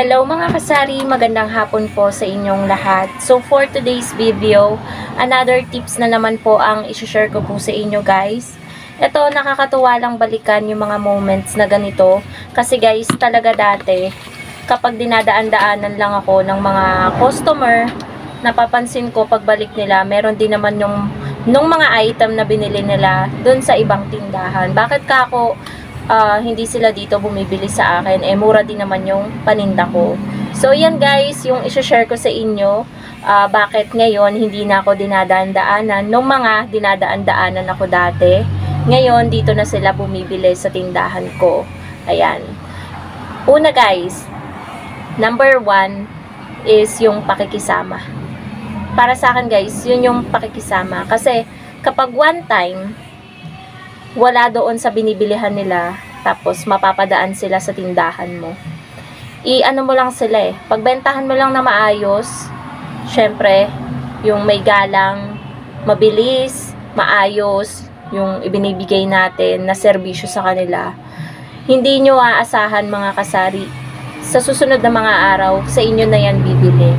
Hello mga kasari, magandang hapon po sa inyong lahat. So for today's video, another tips na naman po ang isi-share ko po sa inyo guys. Ito, nakakatuwa lang balikan yung mga moments na ganito. Kasi guys, talaga dati, kapag dinadaan-daanan lang ako ng mga customer, napapansin ko pagbalik nila, meron din naman yung nung mga item na binili nila dun sa ibang tindahan. Bakit ka ako hindi sila dito bumibili sa akin, mura din naman yung paninda ko. So yan guys, yung i-share ko sa inyo, bakit ngayon hindi na ako dinadaan-daanan nung mga dinadaan-daanan ako dati. Ngayon dito na sila bumibili sa tindahan ko. Ayan. Una guys, number 1 is yung pakikisama. Para sa akin guys, yun yung pakikisama. Kasi kapag one time wala doon sa binibilihan nila, tapos mapapadaan sila sa tindahan mo, i-ano mo lang sila pagbentahan mo lang na maayos, syempre, yung may galang, mabilis, maayos, yung ibinibigay natin na serbisyo sa kanila. Hindi nyo aasahan mga kasari, sa susunod na mga araw, sa inyo na yan bibili.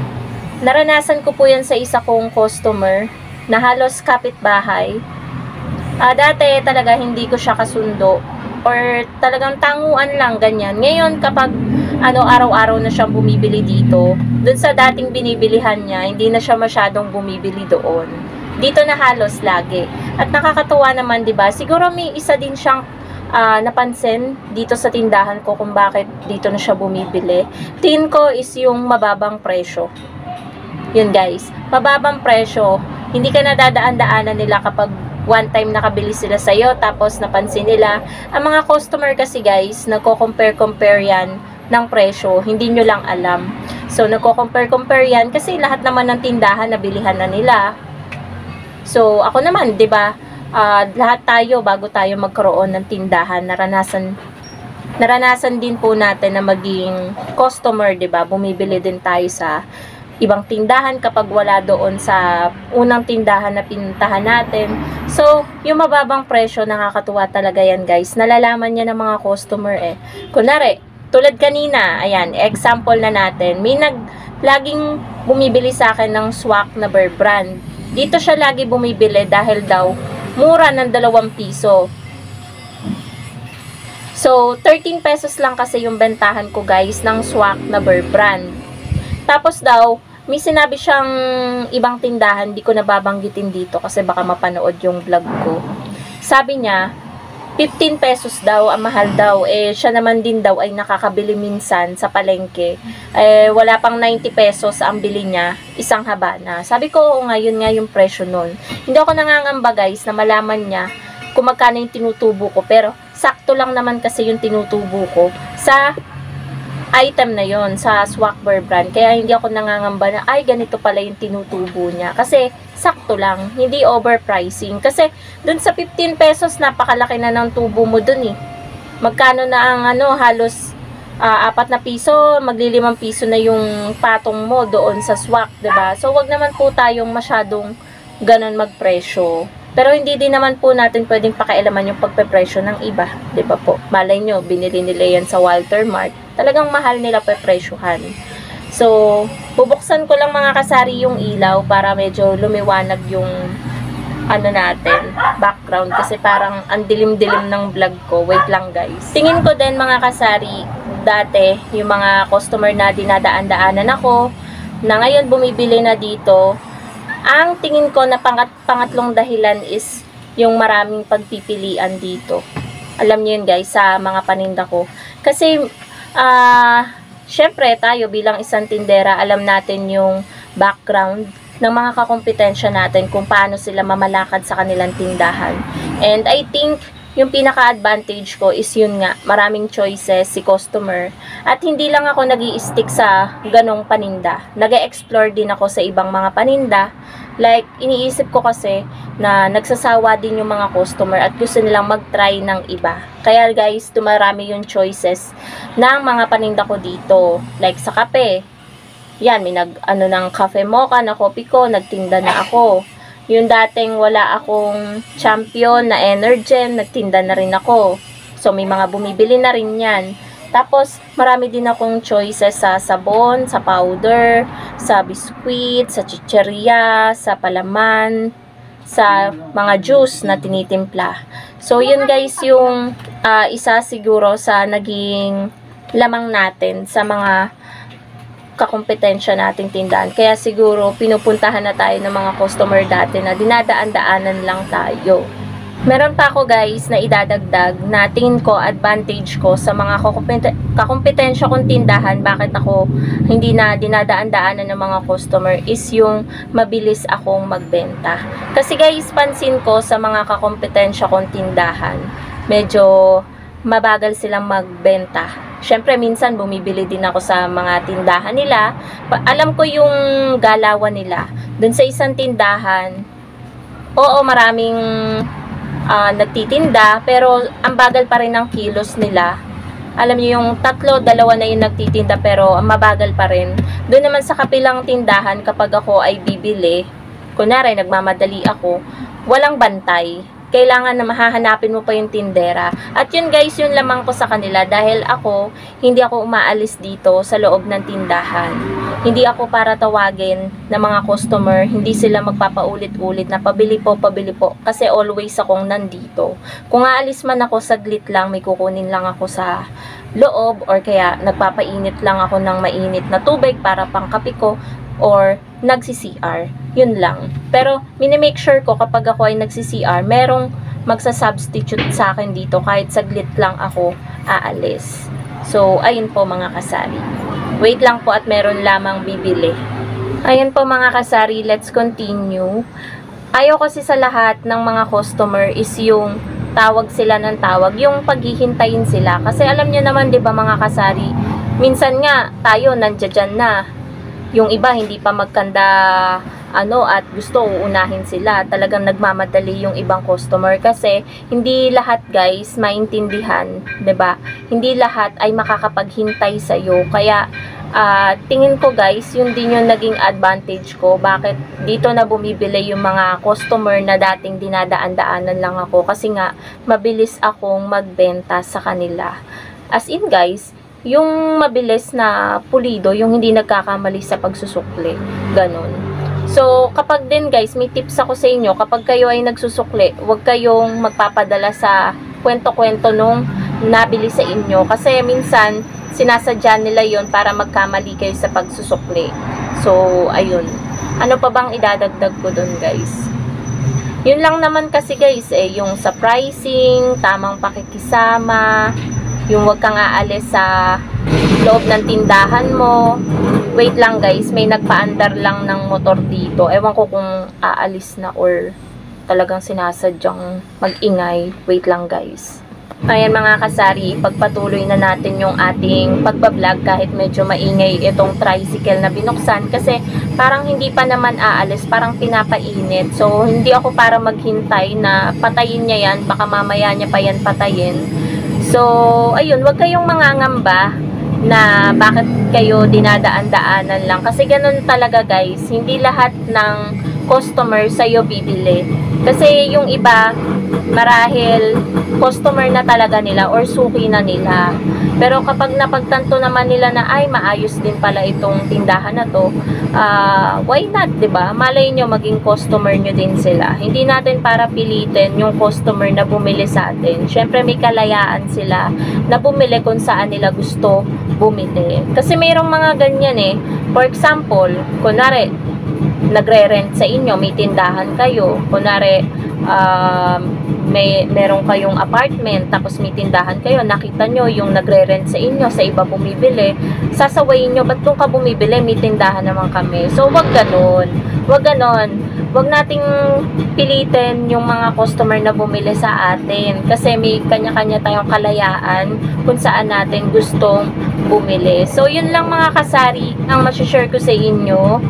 Naranasan ko po yan sa isa kong customer, na halos kapitbahay. Dati talaga hindi ko siya kasundo or talagang tanguan lang ganyan. Ngayon kapag araw-araw na siyang bumibili dito, dun sa dating binibilihan niya, hindi na siya masyadong bumibili doon. Dito na halos lagi. At nakakatuwa naman, 'di ba? Siguro may isa din siyang napansin dito sa tindahan ko kung bakit dito na siya bumibili. Tingin ko is yung mababang presyo. Yun guys, mababang presyo. Hindi ka nadadaan-daanan nila kapag one time nakabili sila sa'yo, tapos napansin nila. Ang mga customer kasi guys, nagko-compare yan ng presyo, hindi nyo lang alam. So, nagko-compare yan kasi lahat naman ng tindahan nabilihan na nila. So, ako naman, 'di ba? Lahat tayo bago tayo magkaroon ng tindahan, naranasan din po natin na maging customer, 'di ba? Bumibili din tayo sa ibang tindahan kapag wala doon sa unang tindahan na pinuntahan natin. So, yung mababang presyo, nakakatuwa talaga yan guys. Nalalaman niya ng mga customer Kunwari, tulad kanina, ayan, example na natin, may laging bumibili sa akin ng swak na Bear brand. Dito siya lagi bumibili dahil daw mura ng 2 piso. So, 13 pesos lang kasi yung bentahan ko guys ng swak na Bear brand. Tapos daw, may sinabi siyang ibang tindahan, di ko nababanggitin dito kasi baka mapanood yung vlog ko. Sabi niya, 15 pesos daw, ang mahal daw. Siya naman din daw ay nakakabili minsan sa palengke. Wala pang 90 pesos ang bili niya, isang habana. Sabi ko, oo nga, yun nga yung presyo nun. Hindi ako nangangamba guys na malaman niya kung magkano yung tinutubo ko. Pero, sakto lang naman kasi yung tinutubo ko sa item na yon sa swak Bear brand. Kaya hindi ako nangangamba na ay ganito pala yung tinutubo niya, kasi sakto lang, hindi overpricing. Kasi dun sa 15 pesos napakalaki na ng tubo mo dun Magkano na ang halos 4 na piso, magli-5 piso na yung patong mo doon sa swak, 'di ba? So wag naman po tayong masyadong ganun magpresyo. Pero hindi din naman po natin pwedeng pakialaman yung pagpepresyo ng iba, 'di ba po? Malay nyo, binili nila yan sa Walter Mart. Talagang mahal nila pepresyuhan. So, bubuksan ko lang mga kasari yung ilaw para medyo lumiwanag yung natin, background, kasi parang ang dilim-dilim ng vlog ko. Wait lang guys. Tingin ko din mga kasari, dati yung mga customer na dinadaan-daanan ako, na ngayon bumibili na dito, ang tingin ko na pangatlong dahilan is yung maraming pagpipilian dito. Alam niyo yun guys, sa mga paninda ko. Kasi, syempre tayo bilang isang tindera, alam natin yung background ng mga kakompetensya natin kung paano sila mamalakad sa kanilang tindahan. And I think yung pinaka-advantage ko is yun nga, maraming choices si customer. At hindi lang ako nag-i-stick sa ganong paninda. Nag-e-explore din ako sa ibang mga paninda. Like, iniisip ko kasi na nagsasawa din yung mga customer at gusto nilang mag-try ng iba. Kaya guys, dumarami yung choices ng mga paninda ko dito. Like sa kape. Yan, may ng cafe mocha na kopi ko, nagtinda na ako. Yung dating wala akong champion na Energen, nagtinda na rin ako. So, may mga bumibili na rin yan. Tapos, marami din akong choices sa sabon, sa powder, sa biscuit, sa chicheria, sa palaman, sa mga juice na tinitimpla. So, yun guys yung isa siguro sa naging lamang natin sa mga kakumpetensya nating tindahan. Kaya siguro pinupuntahan na tayo ng mga customer dati na dinadaan-daanan lang tayo. Meron pa ako guys na idadagdag na tingin ko advantage ko sa mga kakumpetensya kong tindahan, bakit ako hindi na dinadaan-daanan ng mga customer, is yung mabilis akong magbenta. Kasi guys, pansin ko sa mga kakumpetensya kong tindahan, medyo mabagal silang magbenta. Syempre minsan bumibili din ako sa mga tindahan nila. Alam ko yung galawan nila. Dun sa isang tindahan, oo, maraming nagtitinda, pero ang bagal pa rin ng kilos nila. Alam niyo yung tatlo, dalawa na yung nagtitinda, pero ang mabagal pa rin. Doon naman sa kapilang tindahan, kapag ako ay bibili, kunwari nagmamadali ako, walang bantay. Kailangan na mahahanapin mo pa yung tindera. At yun guys, yun lamang ko sa kanila, dahil ako, hindi ako umaalis dito sa loob ng tindahan. Hindi ako para tawagin ng mga customer, hindi sila magpapaulit-ulit na pabili po, kasi always akong nandito. Kung aalis man ako saglit lang, may kukunin lang ako sa loob, or kaya nagpapainit lang ako ng mainit na tubig para pangkape ko, or nagsi-CR. Yun lang. Pero, minimake sure ko kapag ako ay nagsi-CR, merong magsa-substitute sa akin dito kahit saglit lang ako aalis. So, ayun po mga kasari. Wait lang po at meron lamang bibili. Ayun po mga kasari, let's continue. Ayaw kasi sa lahat ng mga customer is yung tawag sila ng tawag, yung paghihintayin sila. Kasi alam nyo naman, di ba mga kasari, minsan nga tayo nandiyan na. Yung iba hindi pa magkanda at gusto uunahin sila. Talagang nagmamadali yung ibang customer kasi hindi lahat guys maintindihan, 'di ba? Hindi lahat ay makakapaghintay sa iyo. Kaya tingin ko guys, yun din yung naging advantage ko. Bakit dito na bumibili yung mga customer na dating dinadaan-daanan lang ako, kasi nga mabilis akong magbenta sa kanila. As in guys, yung mabilis na pulido, yung hindi nagkakamali sa pagsusukli, ganun. So, kapag din guys, may tips ako sa inyo, kapag kayo ay nagsusukli, huwag kayong magpapadala sa kwento-kwento nung nabili sa inyo, kasi minsan sinasadya nila yon para magkamali kayo sa pagsusukli. So, ayun. Ano pa bang idadagdag ko dun guys? Yun lang naman kasi guys, yung sa pricing, tamang pakikisama, yung wag kang aalis sa loob ng tindahan mo. Wait lang guys, may nagpaandar lang ng motor dito. Ewan ko kung aalis na or talagang sinasadyang mag-ingay. Wait lang guys. Ayan mga kasari, pagpatuloy na natin yung ating pagbablog kahit medyo maingay itong tricycle na binuksan, kasi parang hindi pa naman aalis, parang pinapainit. So hindi ako para maghintay na patayin niya yan, baka mamaya niya pa yan patayin. So, ayun, wag kayong mangangamba na bakit kayo dinadaan-daanan lang. Kasi ganun talaga guys, hindi lahat ng customer sa'yo bibili. Kasi yung iba, marahil customer na talaga nila or suki na nila. Pero kapag napagtanto naman nila na ay maayos din pala itong tindahan na to, why not, 'di ba? Malay nyo maging customer nyo din sila. Hindi natin para pilitin yung customer na bumili sa atin. Syempre may kalayaan sila na bumili kung saan nila gusto bumili. Kasi mayroong mga ganyan For example, kunwari nagre-rent sa inyo, may tindahan kayo, kunwari meron kayong apartment, tapos may tindahan kayo, nakita nyo yung nagre-rent sa inyo, sa iba bumibili, sasawayin nyo, ba't doon ka bumibili, may tindahan naman kami. So wag ganon, wag nating pilitin yung mga customer na bumili sa atin, kasi may kanya-kanya tayong kalayaan kung saan natin gustong bumili. So yun lang mga kasari ang masishare ko sa inyo.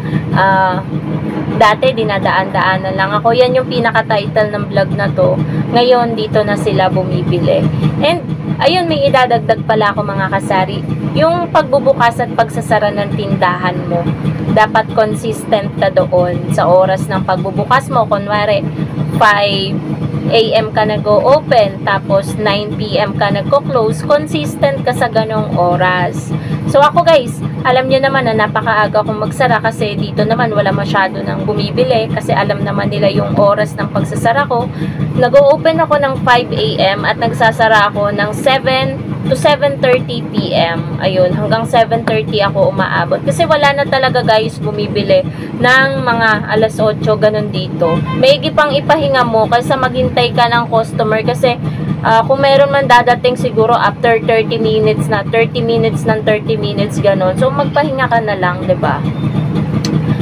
Dati dinadaan-daanan lang ako. Yan yung pinaka-title ng vlog na to. Ngayon dito na sila bumibili. And ayun, may idadagdag pala ako mga kasari. Yung pagbubukas at pagsasara ng tindahan mo, dapat consistent ka doon sa oras ng pagbubukas mo. Kunwari 5 AM ka nag-o-open, tapos 9 PM ka nagko-close, consistent ka sa ganong oras. So ako guys, alam niyo naman na napakaaga kong magsara kasi dito naman wala masyado nang bumibili kasi alam naman nila yung oras ng pagsasara ko. Nag-o-open ako ng 5 AM at nagsasara ako ng 7 to 7:30 PM. Ayun, hanggang 7:30 ako umaabot. Kasi wala na talaga guys bumibili ng mga alas 8, ganun dito. Maigi pang ipahinga mo kaysa maghintay ka ng customer kasi kung meron man dadating siguro after 30 minutes na, 30 minutes ng 30 minutes, ganun. So, magpahinga ka na lang, 'di ba?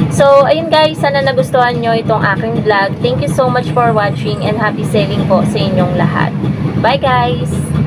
So, ayun guys, sana nagustuhan nyo itong aking vlog. Thank you so much for watching and happy selling po sa inyong lahat. Bye guys!